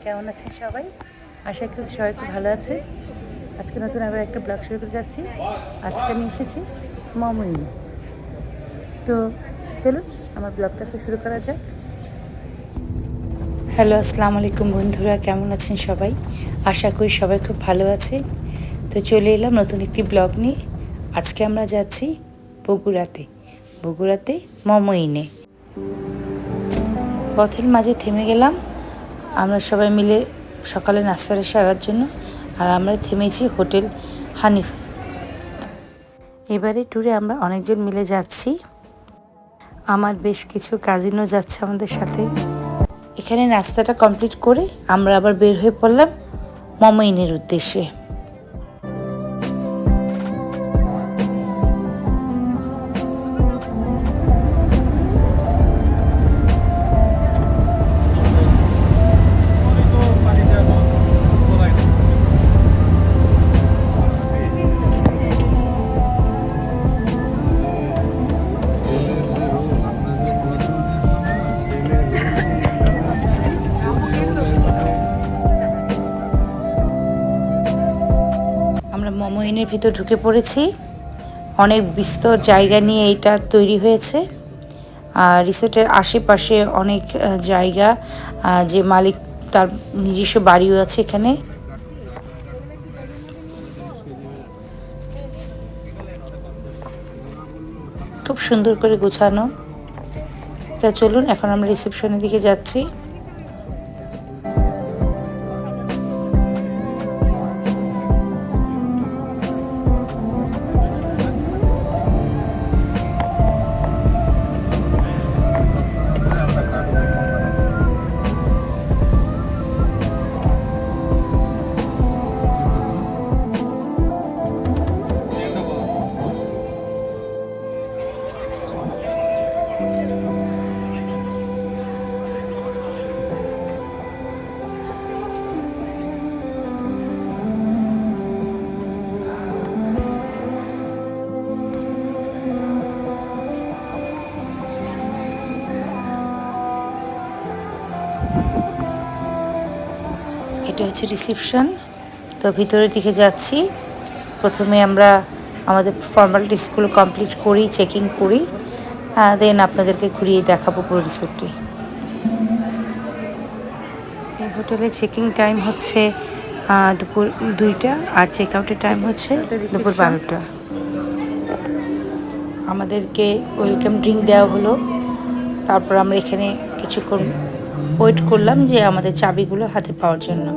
কেমন আছেন সবাই? আশা করি সবাই খুব ভালো আছে। আজকে নতুন আবার একটা ব্লগ শুরু করে যাচ্ছি। আজকে আমি এসেছি মমইনে। তো চলুন আমার ব্লগটা শুরু করা যাক। হ্যালো, আসসালামু আলাইকুম বন্ধুরা, কেমন আছেন সবাই? আশা করি সবাই খুব ভালো আছে। তো চলে এলাম নতুন একটি ব্লগ নিয়ে। আজকে আমরা যাচ্ছি বগুড়াতে মমইনে। পথের মাঝে থেমে গেলাম আমরা সবাই মিলে সকালে নাস্তাটা সারার জন্য। আর আমরা থেমেছি হোটেল হানিফ। এবারে ট্যুরে আমরা অনেকজন মিলে যাচ্ছি। আমার বেশ কিছু কাজিনও যাচ্ছে আমাদের সাথে। এখানে নাস্তাটা কমপ্লিট করে আমরা আবার বের হয়ে পড়লাম মমইনের উদ্দেশ্যে। আমরা মমইনের ভিতর ঢুকে পড়েছি। অনেক বিস্তর জায়গা নিয়ে এটা তৈরি হয়েছে। আর রিসোর্টের আশেপাশে অনেক জায়গা, যে মালিক তার নিজস্ব বাড়িও আছে এখানে। খুব সুন্দর করে গোছানো। তা চলুন এখন আমরা রিসেপশনের দিকে যাচ্ছি। এটা হচ্ছে রিসেপশন। তো ভিতরের দিকে যাচ্ছি। প্রথমে আমরা আমাদের ফর্মালিটিসগুলো কমপ্লিট করি, চেকিং করি, দেন আপনাদেরকে ঘুরিয়ে দেখাবো পুরো রিসোর্টটি। এই হোটেলে চেকিং টাইম হচ্ছে দুপুর 2টা, আর চেক আউটের টাইম হচ্ছে দুপুর 12টা। আমাদেরকে ওয়েলকাম ড্রিঙ্ক দেওয়া হলো। তারপর আমরা এখানে কিছুক্ষণ ওয়েট করলাম যে আমাদের চাবিগুলো হাতে পাওয়ার জন্য।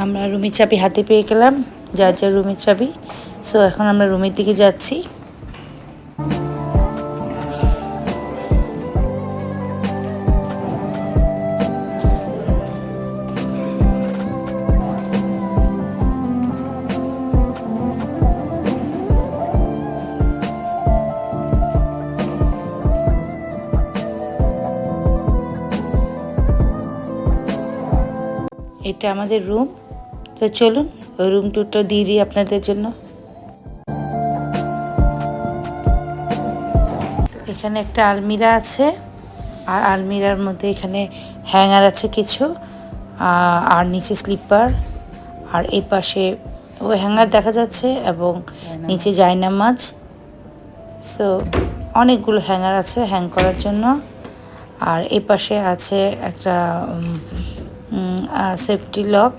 আমরা রুমের চাবি হাতে পেয়ে গেলাম, যার যার রুমের চাবি। সো এখন আমরা রুমের দিকে যাচ্ছি। এটা আমাদের রুম। তো চলুন ওই রুম টুরটা দিয়ে দিই আপনাদের জন্য। এখানে একটা আলমিরা আছে, আর আলমিরার মধ্যে এখানে হ্যাঙ্গার আছে কিছু, আর নিচে স্লিপার, আর এই পাশে ওই হ্যাঙ্গার দেখা যাচ্ছে, এবং নিচে জায়নামাজ। সো অনেকগুলো হ্যাঙ্গার আছে হ্যাং করার জন্য। আর এই পাশে আছে একটা সেফটি লক।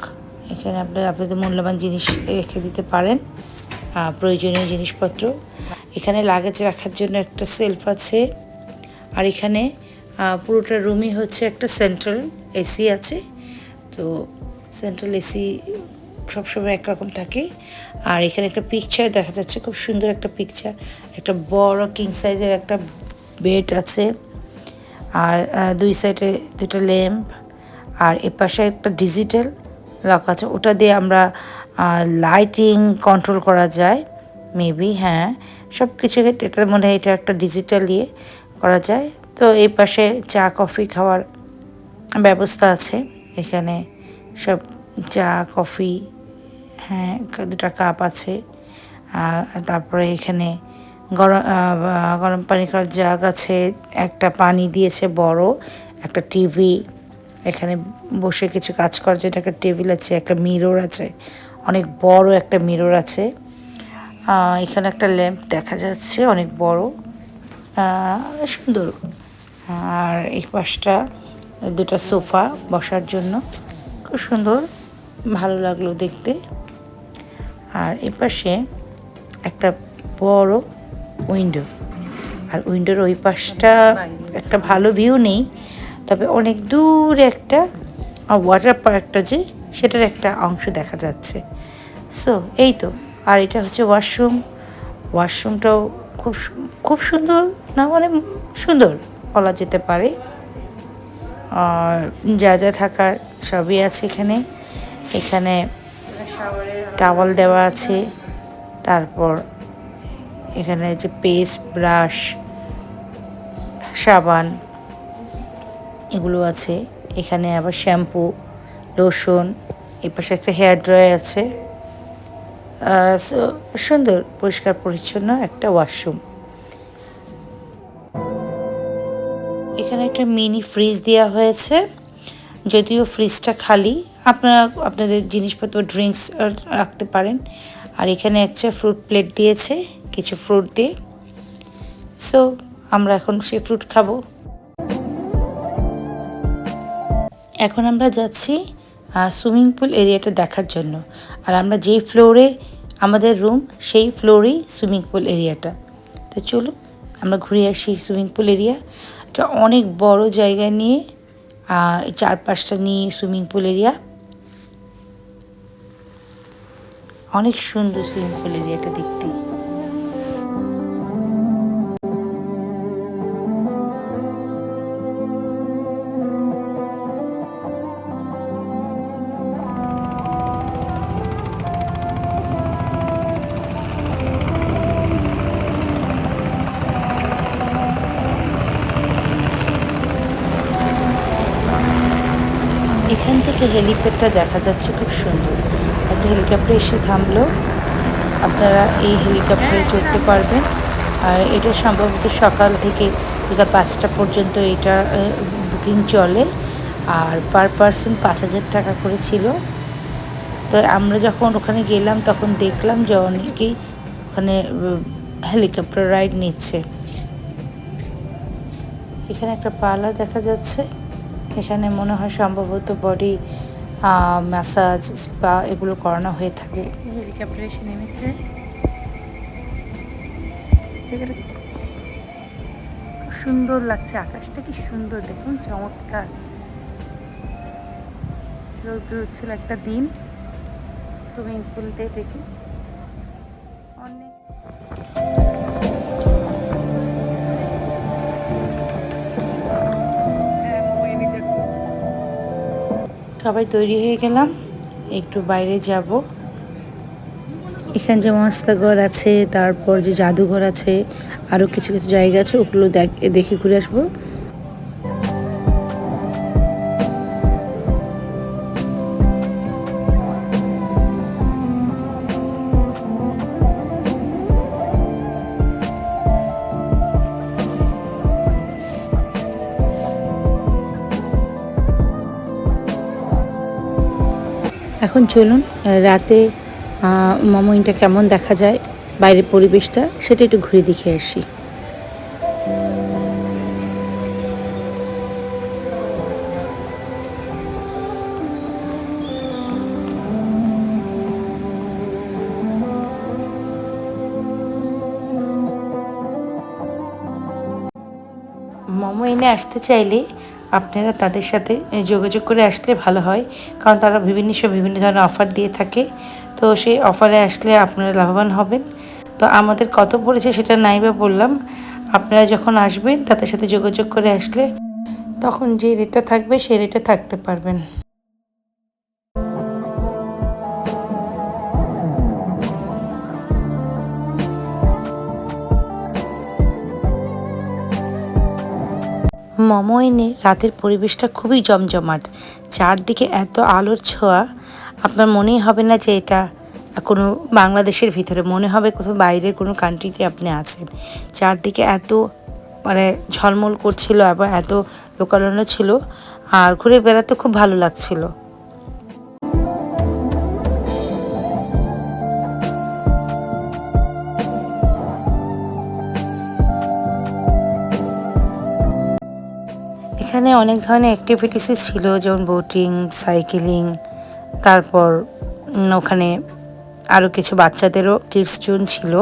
এখানে আপনাদের মূল্যবান জিনিস রেখে দিতে পারেন, প্রয়োজনীয় জিনিসপত্র। এখানে লাগেজ রাখার জন্য একটা সেলফ আছে। আর এখানে পুরোটা রুমই হচ্ছে একটা সেন্ট্রাল এসি আছে। তো সেন্ট্রাল এসি সবসময় একরকম থাকে। আর এখানে একটা পিকচার দেখা যাচ্ছে, খুব সুন্দর একটা পিকচার, একটা বড় কিং সাইজের একটা বেড আছে, আর দুই সাইডে দুটো ল্যাম্প, আর এপাশে একটা ডিজিটাল লক আছে, ওটা দিয়ে আমরা লাইটিং কন্ট্রোল করা যায় মেবি। হ্যাঁ, সব কিছু এটা মনে হয় এটা একটা ডিজিটাল ইয়ে করা যায়। তো এই পাশে চা কফি খাওয়ার ব্যবস্থা আছে, এখানে সব চা কফি, হ্যাঁ দুটা কাপ আছে। তারপরে এখানে গরম গরম পানি খাওয়ার জাগ আছে, একটা পানি দিয়েছে বড়, একটা টিভি, এখানে বসে কিছু কাজ করার জন্য একটা টেবিল আছে, একটা মিরর আছে, অনেক বড় একটা মিরর আছে। এখানে একটা ল্যাম্প দেখা যাচ্ছে অনেক বড়, সুন্দর। আর এই পাশটা দুটো সোফা বসার জন্য, খুব সুন্দর, ভালো লাগলো দেখতে। আর এপাশে একটা বড় উইন্ডো, আর উইন্ডোর ওই পাশটা একটা ভালো ভিউ নেই, তবে অনেক দূরে একটা ওয়াটার পার্কটা যে সেটার একটা অংশ দেখা যাচ্ছে। সো এই তো। আর এটা হচ্ছে ওয়াশরুম, ওয়াশরুমটাও খুব খুব সুন্দর, না মানে সুন্দর বলা যেতে পারে। আর যা যা থাকার সবই আছে এখানে। এখানে টাওয়াল দেওয়া আছে, তারপর এখানে যে পেস্ট, ব্রাশ, সাবান এগুলো আছে। এখানে আবার শ্যাম্পু, লোশন, এই পাশে একটা হেয়ার ড্রায়ার আছে। সুন্দর পরিষ্কার পরিচ্ছন্ন একটা ওয়াশরুম। এখানে একটা মিনি ফ্রিজ দেওয়া হয়েছে, যদিও ফ্রিজটা খালি, আপনারা আপনাদের জিনিসপত্র ড্রিঙ্কস রাখতে পারেন। আর এখানে একটা ফ্রুট প্লেট দিয়েছে কিছু ফ্রুট দিয়ে। সো আমরা এখন সেই ফ্রুট খাবো। এখন আমরা যাচ্ছি সুইমিং পুল এরিয়াটা দেখার জন্য। আর আমরা যেই ফ্লোরে আমাদের রুম, সেই ফ্লোরেই সুইমিং পুল এরিয়াটা। তো চলো আমরা ঘুরে আসি সুইমিং পুল এরিয়া। এটা অনেক বড় জায়গা নিয়ে, চারপাশটা নিয়ে সুইমিং পুল এরিয়া, অনেক সুন্দর সুইমিং পুল এরিয়াটা দেখতে। এখান থেকে হেলিপ্যাডটা দেখা যাচ্ছে, খুব সুন্দর। একটা হেলিকপ্টার এসে থামলো, আপনারা এই হেলিকপ্টারে চড়তে পারবেন। আর এটা সম্ভবত সকাল থেকে বিকাল 5টা পর্যন্ত এটা বুকিং চলে, আর পার পারসন 5,000 টাকা করে ছিল। তো আমরা যখন ওখানে গেলাম তখন দেখলাম যে অনেকেই ওখানে হেলিকপ্টার রাইড নিচ্ছে। এখানে একটা পার্লার দেখা যাচ্ছে, এখানে মনে হয় সম্ভবত বডি ম্যাসাজ, স্পা এগুলো করানো হয়ে থাকে। হেলিকপ্টার এসে নেমেছে, জায়গাটা খুব সুন্দর লাগছে, আকাশটা কি সুন্দর দেখুন, চমৎকার। রৌদ্র ছিল একটা দিন, সুইমিং পুলতে দেখি অনেক। সবাই তৈরি হয়ে গেলাম, একটু বাইরে যাব। এখানে যে মস্তাঘর আছে, তারপর যে জাদুঘর আছে, আরও কিছু কিছু জায়গা আছে, ওগুলো দেখে ঘুরে আসবো। এখন চলুন রাতে মামুইনটা কেমন দেখা যায়, বাইরের পরিবেশটা সেটা একটু ঘুরে দেখে আসি। মোমো এনে আসতে চাইলে আপনারা তাদের সাথে যোগাযোগ করে আসলে ভালো হয়, কারণ তারা বিভিন্ন ধরনের অফার দিয়ে থাকে। তো সেই অফারে আসলে আপনারা লাভবান হবেন। তো আমাদের কত পড়েছে সেটা নাই বা বললাম, আপনারা যখন আসবেন তাদের সাথে যোগাযোগ করে আসলে তখন যে রেটটা থাকবে সেই রেটে থাকতে পারবেন। মোমো এনে রাতের পরিবেশটা খুবই জমজমাট। চারদিকে এত আলোর ছোঁয়া, আপনার মনেই হবে না যে এটা কোনো বাংলাদেশের ভিতরে, মনে হবে কোথাও বাইরের কোনো কান্ট্রিতে আপনি আছেন। চারদিকে এত মানে ঝলমল করছিল, আবার এত লোকালন্য ছিল, আর ঘুরে বেড়াতে খুব ভালো লাগছিল। এখানে অনেক ধরনের অ্যাক্টিভিটিসই ছিল, যেমন বোটিং, সাইকেলিং, তারপর ওখানে আরও কিছু বাচ্চাদেরও কিডস জোন ছিল।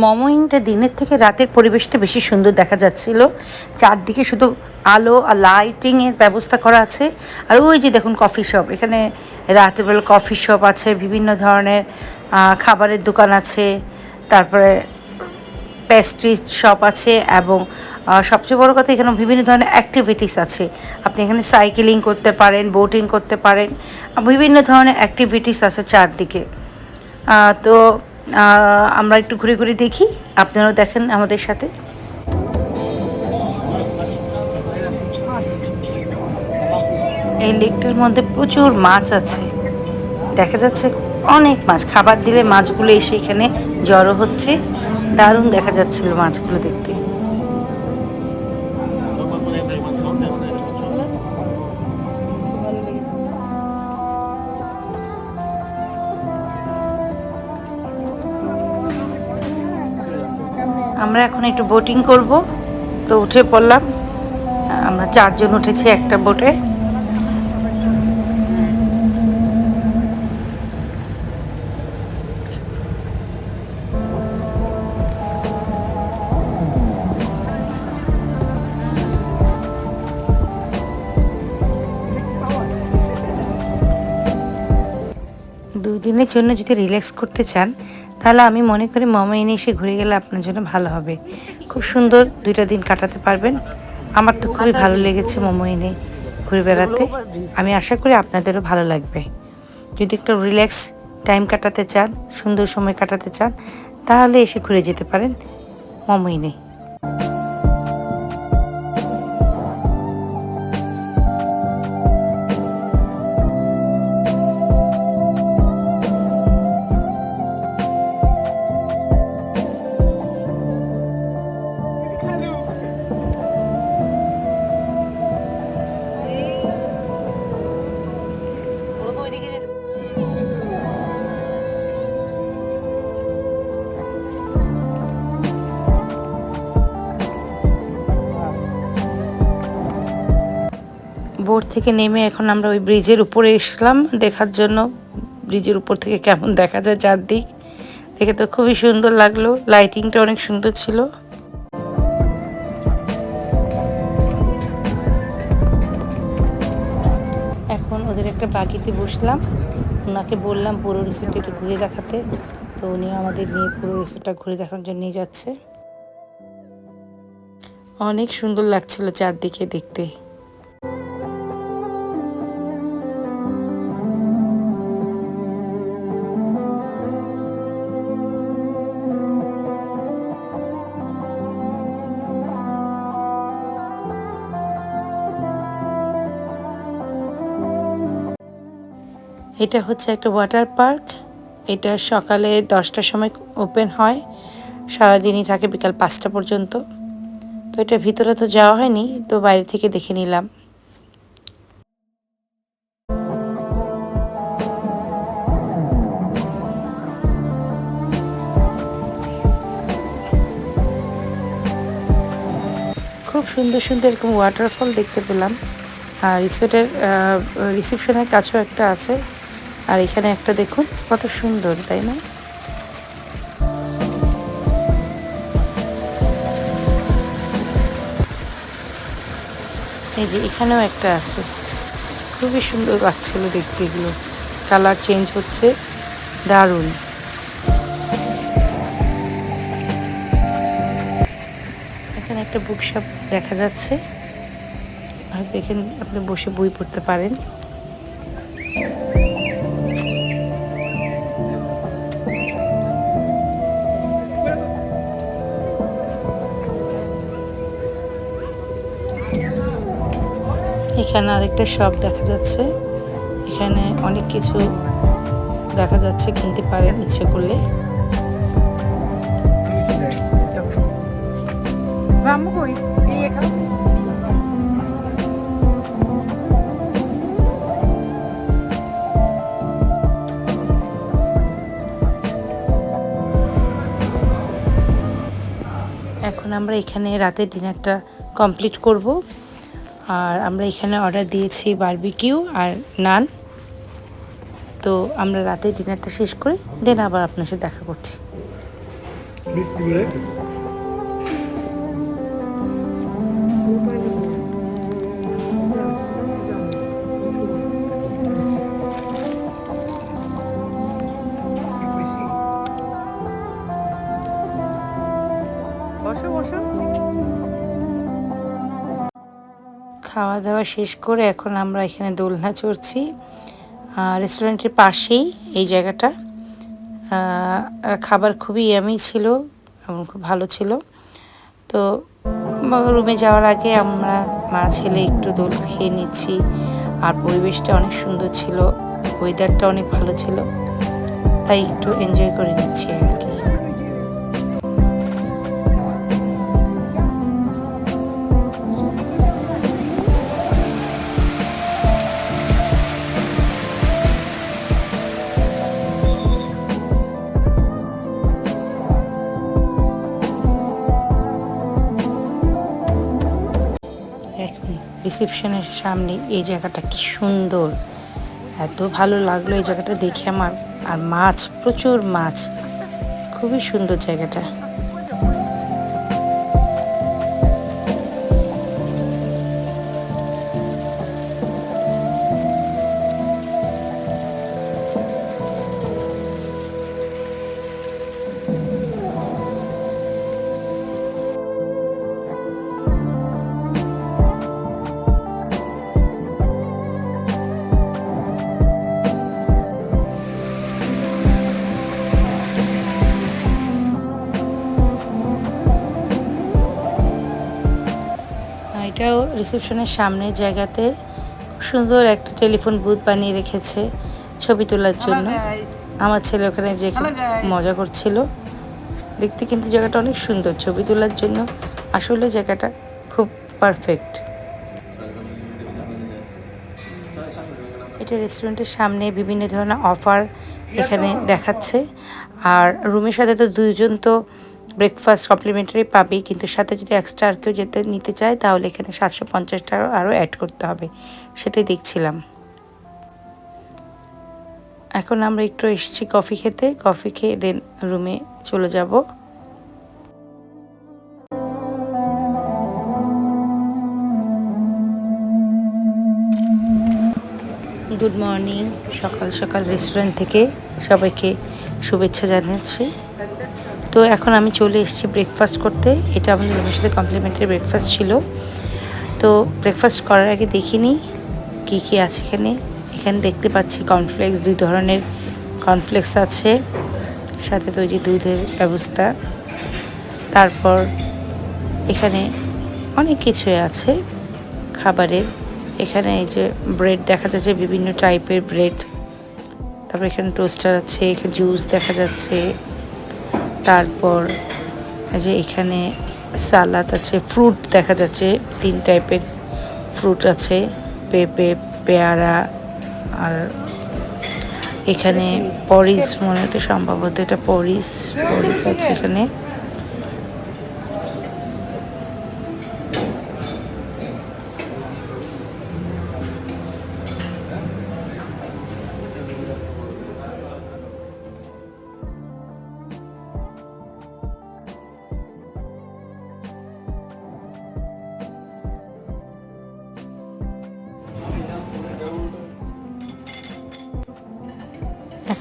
মোমোইনটা দিনের থেকে রাতের পরিবেশটা বেশি সুন্দর দেখা যাচ্ছিল। চারদিকে শুধু আলো আর লাইটিংয়ের ব্যবস্থা করা আছে। আর ওই যে দেখুন কফি শপ, এখানে রাতেরবেলা কফি শপ আছে, বিভিন্ন ধরনের খাবারের দোকান আছে, তারপরে পেস্ট্রি শপ আছে, এবং সবচেয়ে বড় কথা এখানে বিভিন্ন ধরনের অ্যাক্টিভিটিস আছে। আপনি এখানে সাইকেলিং করতে পারেন, বোটিং করতে পারেন, বিভিন্ন ধরনের অ্যাক্টিভিটিস আছে চারদিকে। তো আমরা একটু ঘুরে ঘুরে দেখি, আপনারাও দেখেন আমাদের সাথে। এই লেকটার মধ্যে প্রচুর মাছ আছে, দেখা যাচ্ছে অনেক মাছ। খাবার দিলে মাছগুলো এসে এখানে জড়ো হচ্ছে, দারুণ দেখা যাচ্ছিল মাছগুলো দেখতে। আমরা এখন একটু বোটিং করব, তো উঠে পড়লাম। আমরা 4 জন উঠেছি একটা বোটে। দুদিনের জন্য যদি রিল্যাক্স করতে চান, তাহলে আমি মনে করি মোমো এনে এসে ঘুরে গেলে আপনার জন্য ভালো হবে। খুব সুন্দর 2টা দিন কাটাতে পারবেন। আমার তো খুবই ভালো লেগেছে মোমো এনে ঘুরে বেড়াতে। আমি আশা করি আপনাদেরও ভালো লাগবে। যদি একটু রিল্যাক্স টাইম কাটাতে চান, সুন্দর সময় কাটাতে চান, তাহলে এসে ঘুরে যেতে পারেন মোমো এনে। বোট থেকে নেমে এখন আমরা ওই ব্রিজের উপরে এসলাম দেখার জন্য। ব্রিজের উপর থেকে কেমন দেখা যায় চারদিক, দেখে তো খুবই সুন্দর লাগলো। লাইটিংটা অনেক সুন্দর ছিল। এখন ওদের একটা বাগিতে বসলাম, ওনাকে বললাম পুরো রিসোর্টটা একটু ঘুরে দেখাতে, তো উনি আমাদের নিয়ে পুরো রিসোর্টটা ঘুরে দেখার জন্য নিয়ে যাচ্ছে। অনেক সুন্দর লাগছিল চারদিকে দেখতে। এটা হচ্ছে একটা ওয়াটার পার্ক। এটা সকালে 10টার সময় ওপেন হয়, সারাদিনই থাকে বিকাল 5টা পর্যন্ত। তো এটা ভিতরে তো যাওয়া হয়নি, তো বাইরে থেকে দেখে নিলাম। খুব সুন্দর সুন্দর এরকম ওয়াটারফল দেখতে পেলাম। আর রিসোর্টের রিসেপশনের কাছেও একটা আছে। আর এখানে একটা দেখুন কত সুন্দর, তাই না? এই যে এখানেও একটা আছে, খুবই সুন্দর লাগছিল দেখতে, এগুলো কালার চেঞ্জ হচ্ছে, দারুণ। এখানে একটা বুকশপ দেখা যাচ্ছে, হয়তো এখানে আপনি বসে বই পড়তে পারেন। এখানে আরেকটা শপ দেখা যাচ্ছে, এখানে অনেক কিছু দেখা যাচ্ছে, কিনতে পারেন ইচ্ছে করলে। এখন আমরা এখানে রাতের ডিনারটা কমপ্লিট করব। আর আমরা এখানে অর্ডার দিয়েছি বারবিকিউ আর নান। তো আমরা রাতের ডিনারটা শেষ করে দেন আবার আপনার সাথে দেখা করছি। খাওয়া দাওয়া শেষ করে এখন আমরা এখানে দোলনা চড়ছি। রেস্টুরেন্টের পাশেই এই জায়গাটা। খাবার খুবই ইয়ামি ছিল এবং খুব ভালো ছিল। তো রুমে যাওয়ার আগে আমরা মা ছেলে একটু দোল খেয়ে নিচ্ছি। আর পরিবেশটা অনেক সুন্দর ছিল, ওয়েদারটা অনেক ভালো ছিল, তাই একটু এনজয় করে নিচ্ছি আর কি। রিসেপশনের সামনে এই জায়গাটা কি সুন্দর, এত ভালো লাগলো এই জায়গাটা দেখে আমার। আর মাছ, প্রচুর মাছ, খুবই সুন্দর জায়গাটা। এটাও রিসেপশনের সামনের জায়গাতে খুব সুন্দর একটা টেলিফোন বুথ বানিয়ে রেখেছে ছবি তোলার জন্য। আমার ছেলে ওখানে যে মজা করছিল। দেখতে কিন্তু জায়গাটা অনেক সুন্দর ছবি তোলার জন্য, আসলে জায়গাটা খুব পারফেক্ট। এটা রেস্টুরেন্টের সামনে বিভিন্ন ধরনের অফার এখানে দেখাচ্ছে। আর রুমের সাথে তো দুইজন তো ব্রেকফাস্ট কমপ্লিমেন্টারি পাবে, কিন্তু সাথে যদি এক্সট্রা আর কেউ যেতে নিতে চায় তাহলে এখানে 750 টাকা আরও অ্যাড করতে হবে, সেটাই দেখছিলাম। এখন আমরা একটু এসেছি কফি খেতে, কফি খেয়ে দেন রুমে চলে যাব। গুড মর্নিং, সকাল সকাল রেস্টুরেন্ট থেকে সবাইকে শুভেচ্ছা জানাচ্ছি। তো এখন আমি চলে এসেছি ব্রেকফাস্ট করতে। এটা আমাদের রুমের সাথে কমপ্লিমেন্টারি ব্রেকফাস্ট ছিল। তো ব্রেকফাস্ট করার আগে দেখিনি কী কী আছে এখানে। এখানে দেখতে পাচ্ছি কর্নফ্লেক্স, 2 ধরনের কর্নফ্লেক্স আছে, সাথে তো যে দুধের ব্যবস্থা। তারপর এখানে অনেক কিছুই আছে খাবারের। এখানে এই যে ব্রেড দেখা যাচ্ছে, বিভিন্ন টাইপের ব্রেড। তারপর এখানে টোস্টার আছে, এখানে জুস দেখা যাচ্ছে। তারপর যে এখানে সালাদ আছে, ফ্রুট দেখা যাচ্ছে, 3 টাইপের ফ্রুট আছে, পেঁপে, পেয়ারা। আর এখানে পরিস, মনে হতো সম্ভবত এটা পরিস আছে এখানে।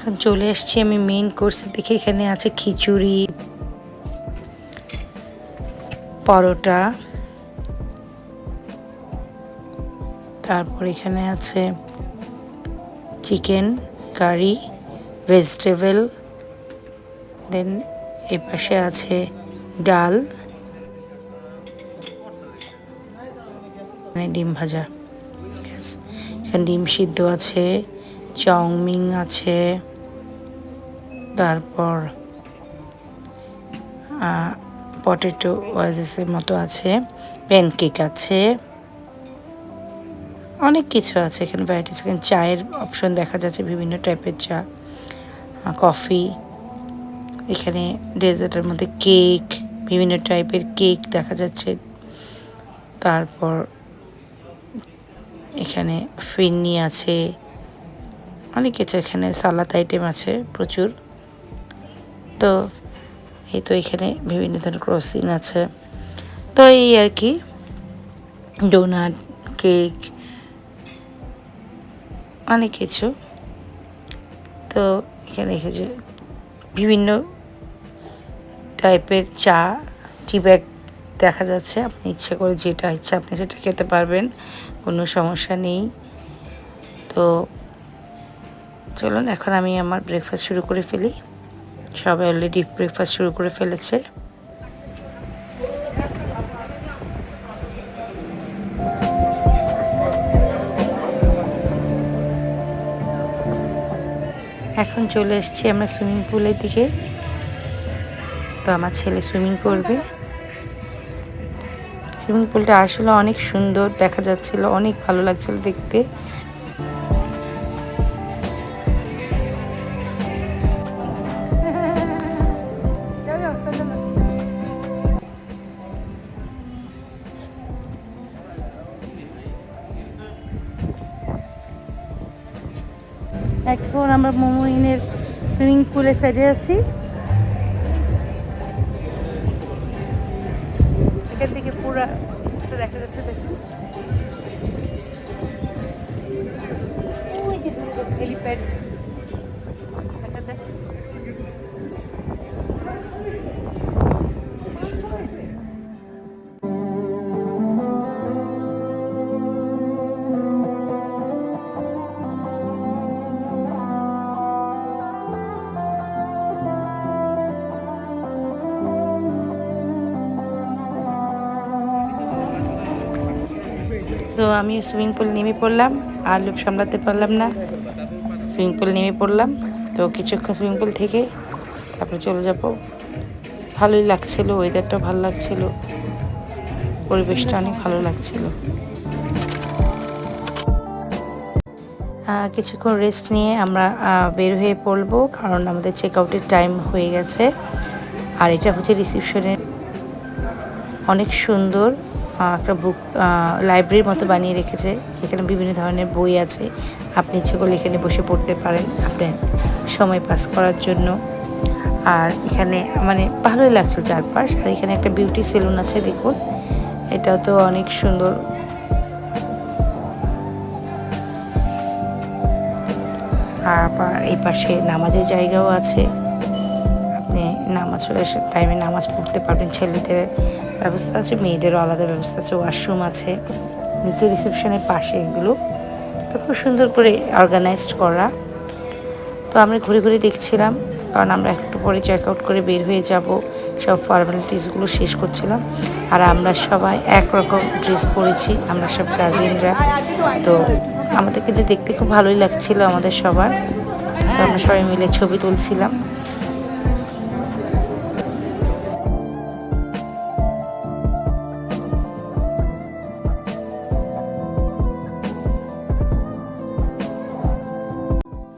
এখন চলে আসছি আমি মেইন কোর্সে দেখে। এখানে আছে খিচুড়ি, পরোটা, তারপর এখানে আছে চিকেন কারি, ভেজিটেবল, দেন এ পাশে আছে ডাল, ডিম ভাজা, এখানে ডিম সিদ্ধ আছে, চাউমিন আছে, তারপর পটেটো ওয়াজেসের মতো আছে, প্যানকেক আছে, অনেক কিছু আছে এখানে ভ্যারাইটিস। এখানে চায়ের অপশন দেখা যাচ্ছে, বিভিন্ন টাইপের চা, কফি। এখানে ডেজার্টের মধ্যে কেক, বিভিন্ন টাইপের কেক দেখা যাচ্ছে। তারপর এখানে ফিরনি আছে, অনেক কিছু। এখানে সালাদ আইটেম আছে প্রচুর। তো এই তো এখানে বিভিন্ন ধরনের ক্রসিং আছে। তো এই আর কি, ডোনাট, কেক, অনেক কিছু। তো এখানে দেখেছি বিভিন্ন টাইপের চা, টি ব্যাগ দেখা যাচ্ছে। আপনি ইচ্ছে করে যেটা ইচ্ছা আপনি সেটা খেতে পারবেন, কোনো সমস্যা নেই। তো চলুন এখন আমি আমার ব্রেকফাস্ট শুরু করে ফেলি। সবাই অলরেডি ব্রেকফাস্ট শুরু করে ফেলেছে। এখন চলে এসেছি আমরা সুইমিং পুলের দিকে। তো আমার ছেলে সুইমিং করবে। সুইমিং পুলটা আসলে অনেক সুন্দর দেখা যাচ্ছিল, অনেক ভালো লাগছিল দেখতে। এখন আমরা মোমোইনের সুইমিং পুলের সাইডে আছি। এখান থেকে পুরো দেখা যাচ্ছে, দেখুন হেলিপ্যাড দেখা যায়। সো আমি সুইমিং পুল নেমে পড়লাম, আর লোভ সামলাতে পারলাম না, সুইমিং পুল নেমে পড়লাম। তো কিছুক্ষণ সুইমিং পুল থেকে তারপরে চলে যাব। ভালোই লাগছিল, ওয়েদারটা ভালো লাগছিল, পরিবেশটা অনেক ভালো লাগছিল। কিছুক্ষণ রেস্ট নিয়ে আমরা বের হয়ে পড়বো, কারণ আমাদের চেক আউটের টাইম হয়ে গেছে। আর এটা হচ্ছে রিসেপশনের, অনেক সুন্দর একটা বুক লাইব্রেরির মতো বানিয়ে রেখেছে। সেখানে বিভিন্ন ধরনের বই আছে, আপনি ইচ্ছে করলে এখানে বসে পড়তে পারেন আপনার সময় পাস করার জন্য। আর এখানে মানে ভালোই লাগছে চারপাশ। আর এখানে একটা বিউটি সেলুন আছে, দেখুন এটাও তো অনেক সুন্দর। আর এই পাশে নামাজের জায়গাও আছে, আপনি নামাজ টাইমে নামাজ পড়তে পারবেন। ছেলেদের ব্যবস্থা আছে, মেয়েদেরও আলাদা ব্যবস্থা আছে, ওয়াশরুম আছে নিচে রিসেপশনের পাশে। এগুলো তো খুব সুন্দর করে অর্গানাইজড করা। তো আমরা ঘুরে ঘুরে দেখছিলাম, কারণ আমরা একটু পরে চেক আউট করে বের হয়ে যাব। সব ফর্মালিটিসগুলো শেষ করছিলাম। আর আমরা সবাই একরকম ড্রেস পরেছি, আমরা সব কাজিনরা। তো আমাদের কিন্তু দেখতে খুব ভালোই লাগছিল আমাদের সবার। তো আমরা সবাই মিলে ছবি তুলছিলাম।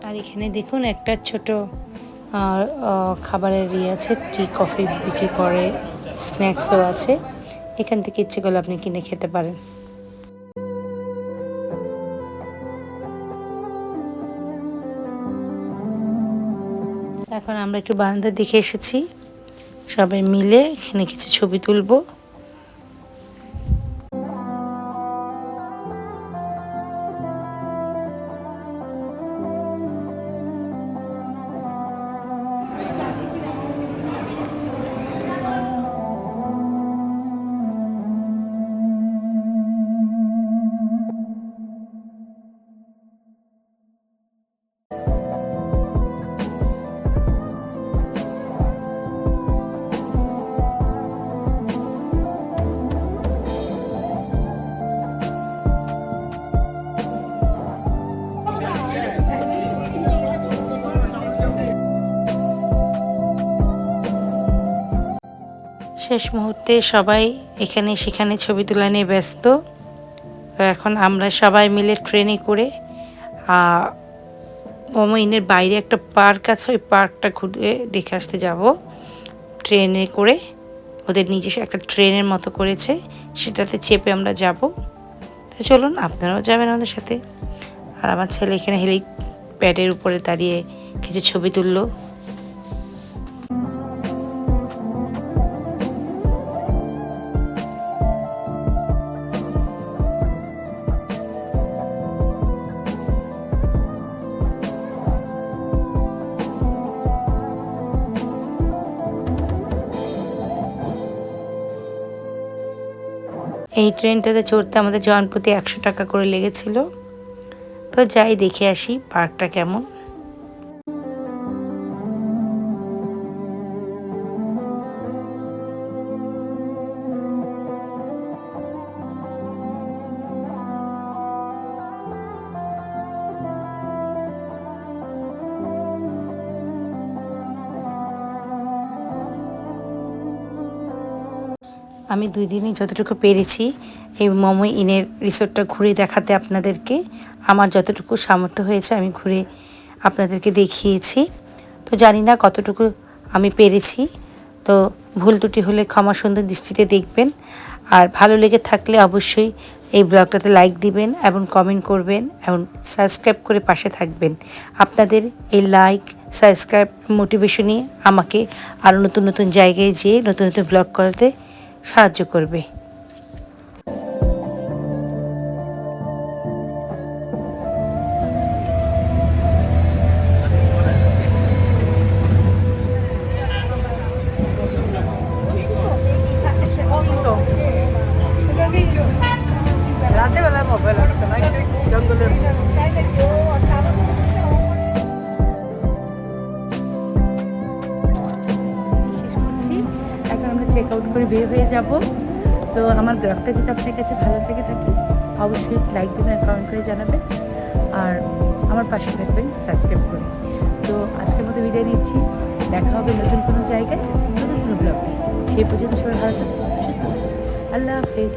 আর এখানে দেখুন একটা ছোট খাবারের আছে, টি কফি বিক্রি করে, স্ন্যাক্সও আছে। এখান থেকে ইচ্ছে করলে আপনি কিনে খেতে পারেন। এখন আমরা একটু বারান্দা দেখে এসেছি, সবাই মিলে এখানে কিছু ছবি তুলবো। শেষ মুহূর্তে সবাই এখানে সেখানে ছবি তোলা নিয়ে ব্যস্ত। তো এখন আমরা সবাই মিলে ট্রেনে করে মোমো ইনের বাইরে একটা পার্ক আছে, ওই পার্কটা ঘুরে দেখে আসতে যাব ট্রেনে করে। ওদের নিজস্ব একটা ট্রেনের মতো করেছে, সেটাতে চেপে আমরা যাব। তো চলুন আপনারাও যাবেন আমাদের সাথে। আর আমার ছেলে এখানে হেলিপ্যাডের উপরে দাঁড়িয়ে কিছু ছবি তুললো। এই ট্রেনটাতে চড়তে আমাদের জনপ্রতি 100 টাকা করে লেগেছিল। তো যাই দেখে আসি পার্কটা কেমন। আমি 2 দিনই যতটুকু পেরেছি এই মোমো ইনের রিসোর্টটা ঘুরে দেখাতে আপনাদেরকে। আমার যতটুকু সামর্থ্য হয়েছে আমি ঘুরে আপনাদেরকে দেখিয়েছি। তো জানি না কতটুকু আমি পেরেছি, তো ভুল ত্রুটি হলে ক্ষমা সুন্দর দৃষ্টিতে দেখবেন। আর ভালো লেগে থাকলে অবশ্যই এই ব্লগটাতে লাইক দিবেন এবং কমেন্ট করবেন এবং সাবস্ক্রাইব করে পাশে থাকবেন। আপনাদের এই লাইক সাবস্ক্রাইব মোটিভেশনই আমাকে আরও নতুন নতুন জায়গায় যেয়ে নতুন নতুন ব্লগ করতে সাহায্য করবে। রাতেবেলায় মোবাইল আসছে না জঙ্গলের এখন আমরা চেক আউট করে বের হয়ে যাব। তো আমার ব্লগটা যদি আপনার কাছে ভালো লেগে থাকে অবশ্যই লাইক দেবেন আর কমেন্ট করে জানাবেন, আর আমার পাশে থাকবেন সাবস্ক্রাইব করে। তো আজকের মতো বিদায় নিচ্ছি, দেখা হবে নতুন কোনো জায়গায় নতুন কোনো ব্লগে। সেই পর্যন্ত সবাই ভালো থাকবেন, সুস্থ থাকবেন। আল্লাহ হাফেজ।